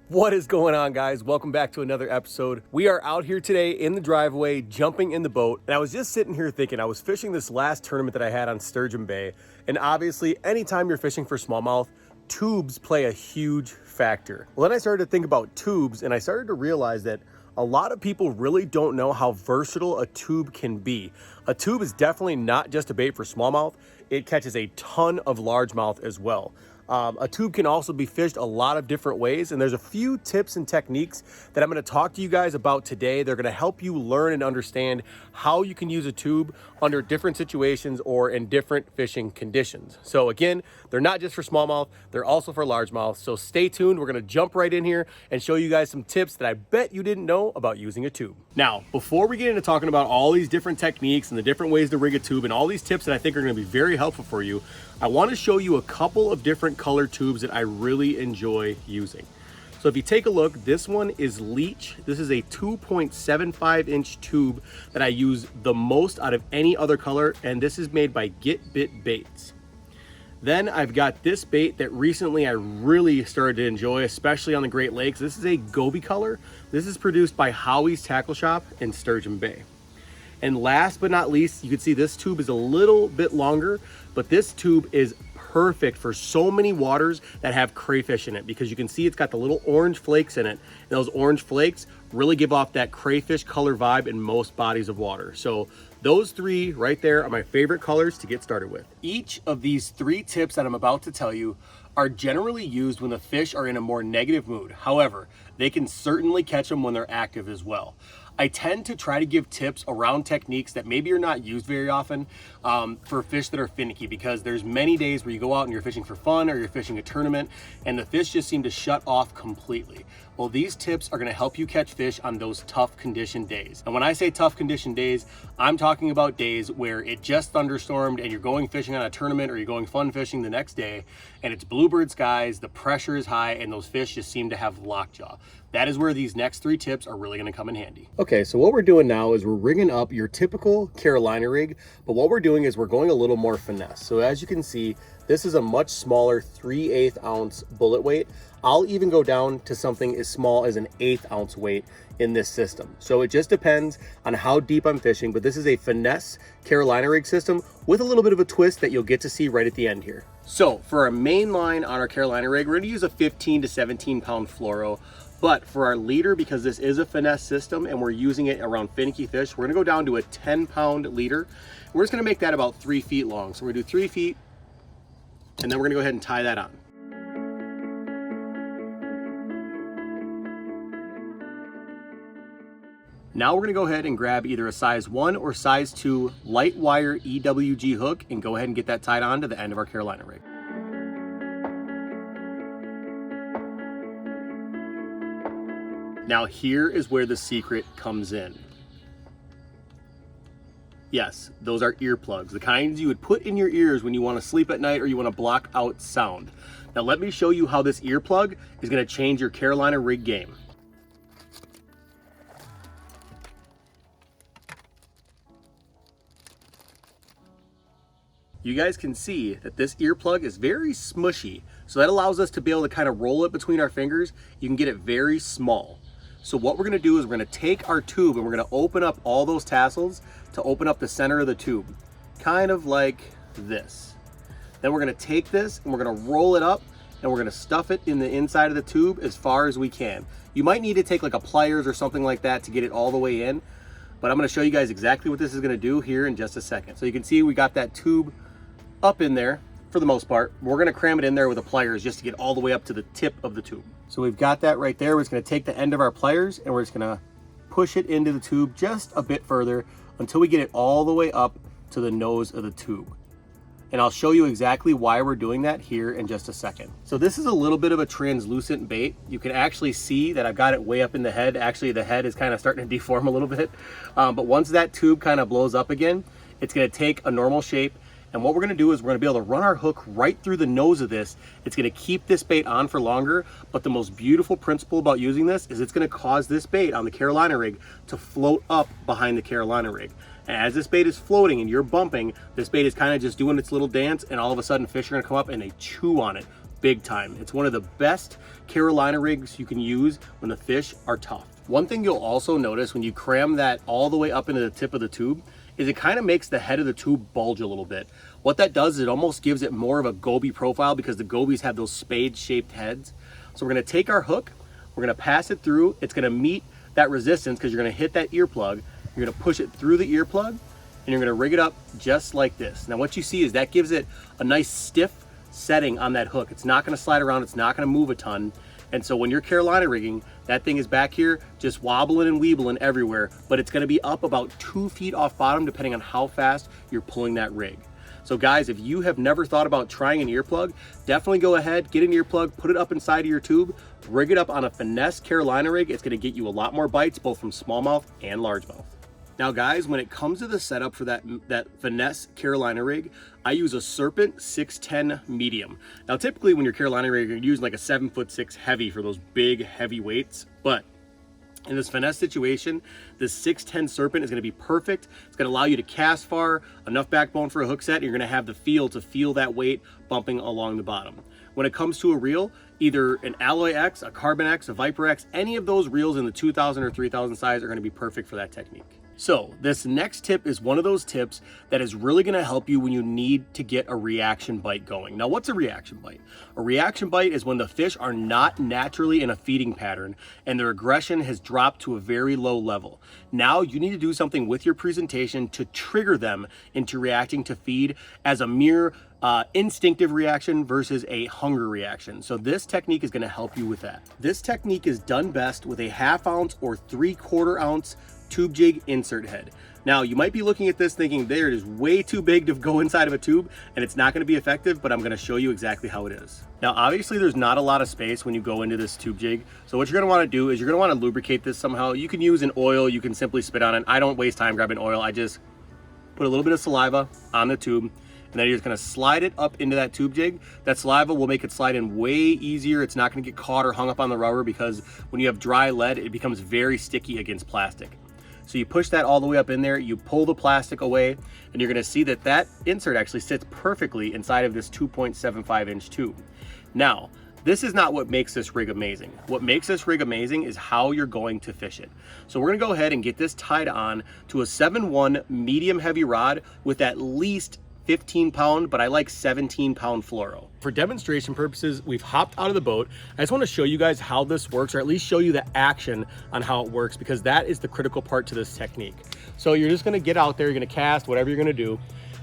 What is going on, guys? Welcome back to another episode. We are out here today in the driveway, jumping in the boat. And I was just sitting here thinking, I was fishing this last tournament that I had on Sturgeon Bay. And obviously, anytime you're fishing for smallmouth, tubes play a huge factor. Well, then I started to think about tubes and I started to realize that a lot of people really don't know how versatile a tube can be. A tube is definitely not just a bait for smallmouth. It catches a ton of largemouth as well. A tube can also be fished a lot of different ways, and there's a few tips and techniques that I'm going to talk to you guys about today. They're going to help you learn and understand how you can use a tube under different situations or in different fishing conditions. So again, they're not just for smallmouth, they're also for largemouth. So stay tuned. We're going to jump right in here and show you guys some tips that I bet you didn't know about using a tube. Now, before we get into talking about all these different techniques and the different ways to rig a tube and all these tips that I think are going to be very helpful for you, I want to show you a couple of different color tubes that I really enjoy using. So if you take a look, this one is Leech. This is a 2.75 inch tube that I use the most out of any other color, and this is made by Get Bit Baits. Then I've got this bait that recently I really started to enjoy, especially on the Great Lakes. This is a Goby color. This is produced by Howie's Tackle Shop in Sturgeon Bay. And last but not least, you can see this tube is a little bit longer, but this tube is perfect for so many waters that have crayfish in it, because you can see it's got the little orange flakes in it. And those orange flakes really give off that crayfish color vibe in most bodies of water. So those three right there are my favorite colors to get started with. Each of these three tips that I'm about to tell you are generally used when the fish are in a more negative mood. However, they can certainly catch them when they're active as well. I tend to try to give tips around techniques that maybe are not used very often for fish that are finicky, because there's many days where you go out and you're fishing for fun or you're fishing a tournament and the fish just seem to shut off completely. Well, these tips are going to help you catch fish on those tough condition days. And when I say tough condition days, I'm talking about days where it just thunderstormed and you're going fishing on a tournament or you're going fun fishing the next day and it's bluebird skies, the pressure is high, and those fish just seem to have lockjaw. That is where these next three tips are really going to come in handy. Okay, so what we're doing now is we're rigging up your typical Carolina rig, but what we're doing is we're going a little more finesse. So as you can see, this is a much smaller 3/8 ounce bullet weight. I'll even go down to something as small as an 1/8 ounce weight in this system. So it just depends on how deep I'm fishing, but this is a finesse Carolina rig system with a little bit of a twist that you'll get to see right at the end here. So for our main line on our Carolina rig, we're going to use a 15 to 17 pound fluoro. But for our leader, because this is a finesse system and we're using it around finicky fish, we're gonna go down to a 10-pound leader. We're just gonna make that about 3 feet long. So we're gonna do 3 feet, and then we're gonna go ahead and tie that on. Now we're gonna go ahead and grab either a size 1 or size 2 light wire EWG hook and go ahead and get that tied on to the end of our Carolina rig. Now here is where the secret comes in. Yes, those are earplugs, the kinds you would put in your ears when you want to sleep at night or you want to block out sound. Now let me show you how this earplug is going to change your Carolina rig game. You guys can see that this earplug is very smushy, so that allows us to be able to kind of roll it between our fingers. You can get it very small. So what we're gonna do is we're gonna take our tube and we're gonna open up all those tassels to open up the center of the tube, kind of like this. Then we're gonna take this and we're gonna roll it up and we're gonna stuff it in the inside of the tube as far as we can. You might need to take like a pliers or something like that to get it all the way in, but I'm gonna show you guys exactly what this is gonna do here in just a second. So you can see we got that tube up in there for the most part. We're gonna cram it in there with the pliers just to get all the way up to the tip of the tube. So we've got that right there. We're just gonna take the end of our pliers and we're just gonna push it into the tube just a bit further until we get it all the way up to the nose of the tube. And I'll show you exactly why we're doing that here in just a second. So this is a little bit of a translucent bait. You can actually see that I've got it way up in the head. Actually, the head is kind of starting to deform a little bit. But once that tube kind of blows up again, it's gonna take a normal shape. And what we're gonna do is we're gonna be able to run our hook right through the nose of this. It's gonna keep this bait on for longer, but the most beautiful principle about using this is it's gonna cause this bait on the Carolina rig to float up behind the Carolina rig. And as this bait is floating and you're bumping, this bait is kind of just doing its little dance, and all of a sudden fish are gonna come up and they chew on it big time. It's one of the best Carolina rigs you can use when the fish are tough. One thing you'll also notice when you cram that all the way up into the tip of the tube is it kind of makes the head of the tube bulge a little bit. What that does is it almost gives it more of a goby profile because the gobies have those spade-shaped heads. So we're gonna take our hook, we're gonna pass it through, it's gonna meet that resistance because you're gonna hit that earplug, you're gonna push it through the earplug, and you're gonna rig it up just like this. Now what you see is that gives it a nice stiff setting on that hook. It's not gonna slide around, it's not gonna move a ton. And so when you're Carolina rigging, that thing is back here just wobbling and weebling everywhere, but it's gonna be up about 2 feet off bottom depending on how fast you're pulling that rig. So guys, if you have never thought about trying an earplug, definitely go ahead, get an earplug, put it up inside of your tube, rig it up on a finesse Carolina rig. It's gonna get you a lot more bites, both from smallmouth and largemouth. Now guys, when it comes to the setup for that finesse Carolina rig, I use a Serpent 610 medium. Now typically when you're Carolina rig, you're using like a 7'6" heavy for those big heavy weights, but in this finesse situation, this 610 Serpent is gonna be perfect. It's gonna allow you to cast far, enough backbone for a hook set, and you're gonna have the feel to feel that weight bumping along the bottom. When it comes to a reel, either an Alloy X, a Carbon X, a Viper X, any of those reels in the 2000 or 3000 size are gonna be perfect for that technique. So this next tip is one of those tips that is really gonna help you when you need to get a reaction bite going. Now, what's a reaction bite? A reaction bite is when the fish are not naturally in a feeding pattern and their aggression has dropped to a very low level. Now you need to do something with your presentation to trigger them into reacting to feed as a mere instinctive reaction versus a hunger reaction. So this technique is gonna help you with that. This technique is done best with a 1/2 ounce or 3/4 ounce tube jig insert head. Now you might be looking at this thinking there it is way too big to go inside of a tube and it's not going to be effective, but I'm going to show you exactly how it is. Now obviously there's not a lot of space when you go into this tube jig, so what you're going to want to do is you're going to want to lubricate this somehow. You can use an oil, you can simply spit on it. I don't waste time grabbing oil, I just put a little bit of saliva on the tube, and then you're just gonna slide it up into that tube jig. That saliva will make it slide in way easier. It's not gonna get caught or hung up on the rubber because when you have dry lead, it becomes very sticky against plastic. So you push that all the way up in there, you pull the plastic away, and you're gonna see that that insert actually sits perfectly inside of this 2.75-inch tube. Now, this is not what makes this rig amazing. What makes this rig amazing is how you're going to fish it. So we're gonna go ahead and get this tied on to a 7-1 medium heavy rod with at least 15-pound, but I like 17-pound fluoro. For demonstration purposes, we've hopped out of the boat. I just want to show you guys how this works, or at least show you the action on how it works, because that is the critical part to this technique. So you're just going to get out there, you're going to cast, whatever you're going to do,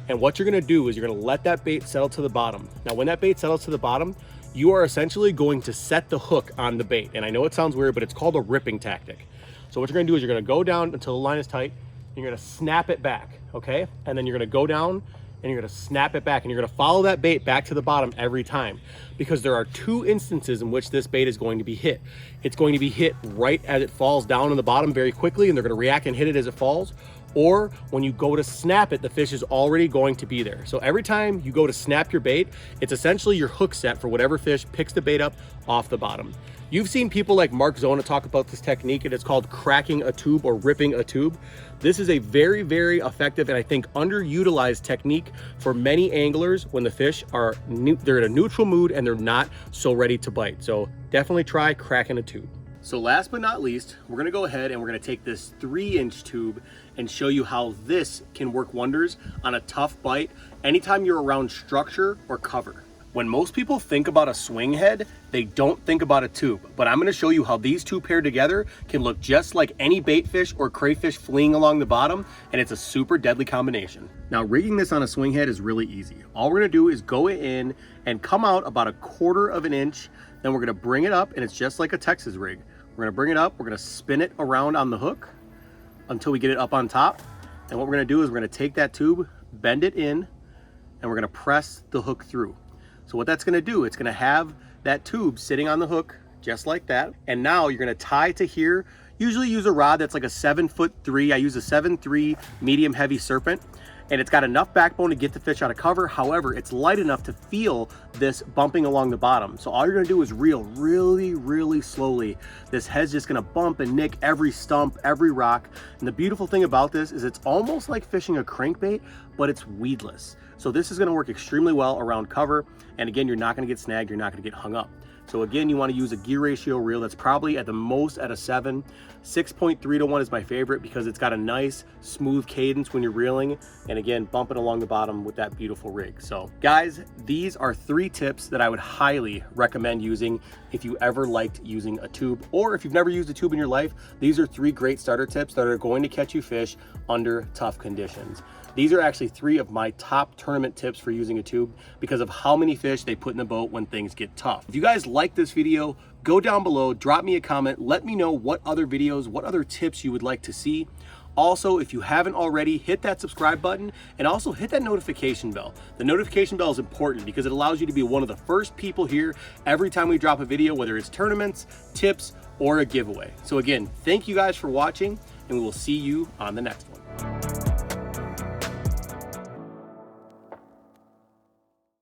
and what you're going to do is you're going to let that bait settle to the bottom. Now, when that bait settles to the bottom, you are essentially going to set the hook on the bait. And I know it sounds weird, but it's called a ripping tactic. So what you're going to do is you're going to go down until the line is tight, and you're going to snap it back, okay? And then you're going to go down and you're gonna snap it back, and you're gonna follow that bait back to the bottom every time, because there are 2 instances in which this bait is going to be hit. It's going to be hit right as it falls down in the bottom very quickly, and they're gonna react and hit it as it falls, or when you go to snap it, the fish is already going to be there. So every time you go to snap your bait, it's essentially your hook set for whatever fish picks the bait up off the bottom. You've seen people like Mark Zona talk about this technique, and it's called cracking a tube or ripping a tube. This is a very, very effective and I think underutilized technique for many anglers when the fish are they're in a neutral mood and they're not so ready to bite. So definitely try cracking a tube. So last but not least, we're gonna go ahead and we're gonna take this 3-inch tube and show you how this can work wonders on a tough bite anytime you're around structure or cover. When most people think about a swing head, they don't think about a tube, but I'm gonna show you how these two paired together can look just like any bait fish or crayfish fleeing along the bottom, and it's a super deadly combination. Now, rigging this on a swing head is really easy. All we're gonna do is go in and come out about 1/4 of an inch, then we're gonna bring it up, and it's just like a Texas rig. We're gonna bring it up, we're gonna spin it around on the hook until we get it up on top, and what we're gonna do is we're gonna take that tube, bend it in, and we're gonna press the hook through. So what that's gonna do, it's gonna have that tube sitting on the hook just like that. And now you're gonna tie to here. Usually use a rod that's like a 7'3". I use a 7'3" medium heavy Serpent. and it's got enough backbone to get the fish out of cover. However, it's light enough to feel this bumping along the bottom. So all you're gonna do is reel really, really slowly. This head's just gonna bump and nick every stump, every rock. And the beautiful thing about this is it's almost like fishing a crankbait, but it's weedless. So this is gonna work extremely well around cover. And again, you're not gonna get snagged, you're not gonna get hung up. So again, you want to use a gear ratio reel that's probably at the most at a 7. 6.3 to 1 is my favorite because it's got a nice smooth cadence when you're reeling, and again, bumping along the bottom with that beautiful rig. So guys, these are 3 tips that I would highly recommend using if you ever liked using a tube, or if you've never used a tube in your life. These are 3 great starter tips that are going to catch you fish under tough conditions. These are actually 3 of my top tournament tips for using a tube because of how many fish they put in the boat when things get tough. If you guys like this video, go down below, drop me a comment, let me know what other videos, what other tips you would like to see. Also, if you haven't already, hit that subscribe button and also hit that notification bell. The notification bell is important because it allows you to be one of the first people here every time we drop a video, whether it's tournaments, tips, or a giveaway. So again, thank you guys for watching, and we will see you on the next one.